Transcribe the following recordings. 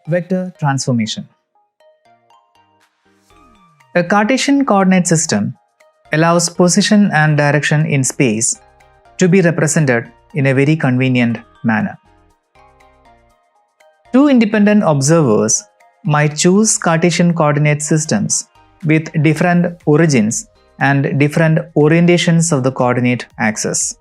Vector transformation. A Cartesian coordinate system allows position and direction in space to be represented in a very convenient manner. Two independent observers might choose Cartesian coordinate systems with different origins and different orientations of the coordinate axis.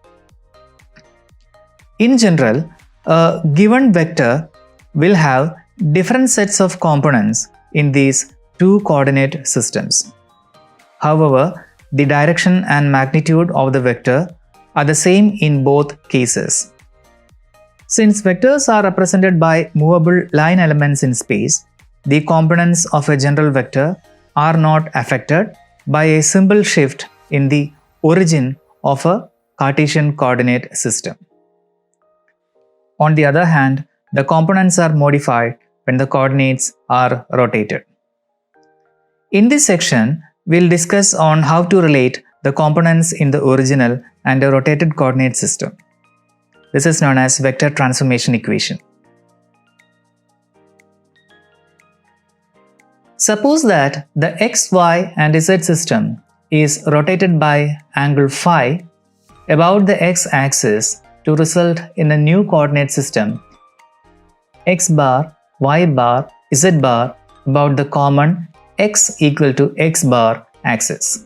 In general, a given vector will have different sets of components in these two coordinate systems. However, the direction and magnitude of the vector are the same in both cases. Since vectors are represented by movable line elements in space, the components of a general vector are not affected by a simple shift in the origin of a Cartesian coordinate system. On the other hand, the components are modified when the coordinates are rotated. In this section, we'll discuss on how to relate the components in the original and a rotated coordinate system. This is known as vector transformation equation. Suppose that the x, y and z system is rotated by angle phi about the x-axis to result in a new coordinate system x bar, y bar, z bar about the common x equal to x bar axis.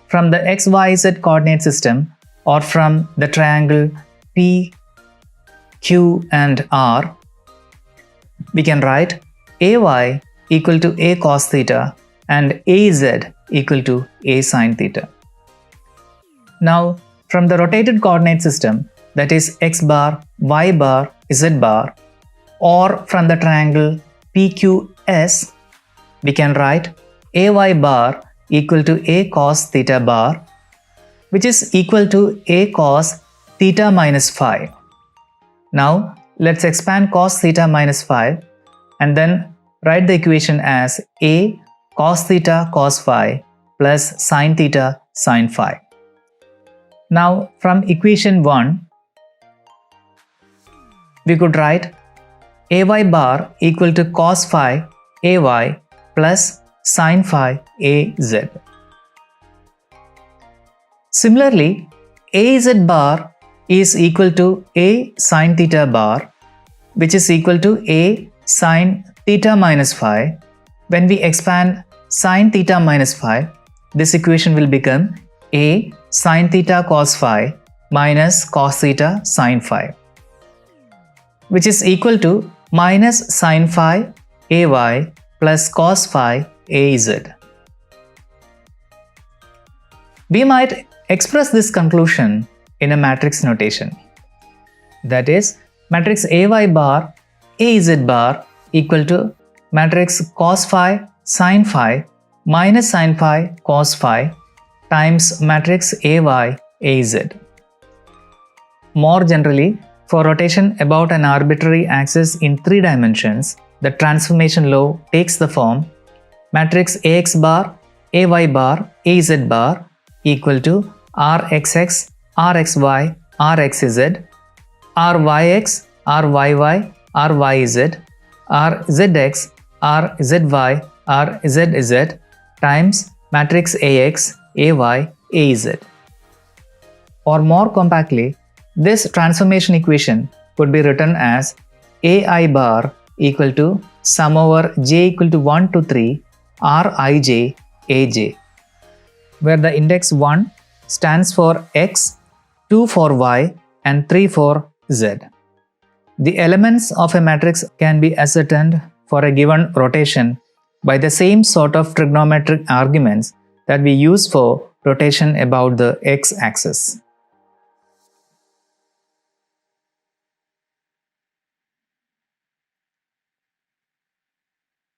From the xyz coordinate system or from the triangle P, Q and R, we can write AY equal to A cos theta and AZ equal to A sin theta. Now, from the rotated coordinate system, that is x bar, y bar, z bar, or from the triangle PQS, we can write AY bar equal to A cos theta bar, which is equal to A cos theta minus phi. Now, let's expand cos theta minus phi and then write the equation as A cos theta cos phi plus sin theta sin phi. Now, from equation 1, we could write AY bar equal to cos phi AY plus sin phi AZ. Similarly, AZ bar is equal to A sin theta bar, which is equal to A sin theta minus phi. When we expand sin theta minus phi, this equation will become A sin theta cos phi minus cos theta sin phi, which is equal to minus sin phi AY plus cos phi AZ. We might express this conclusion in a matrix notation. That is, matrix AY bar AZ bar equal to matrix cos phi sin phi minus sin phi cos phi times matrix AY AZ. More generally, for rotation about an arbitrary axis in 3 dimensions, the transformation law takes the form matrix AX bar AY bar AZ bar equal to RXX RXY RXZ RYX RYY RYZ RZX RZY RZZ times matrix AX AY AZ. Or more compactly, this transformation equation could be written as AI bar equal to sum over j equal to 1 to 3 Rij Aj, where the index 1 stands for x, 2 for y and 3 for z. The elements of a matrix can be ascertained for a given rotation by the same sort of trigonometric arguments that we use for rotation about the x-axis.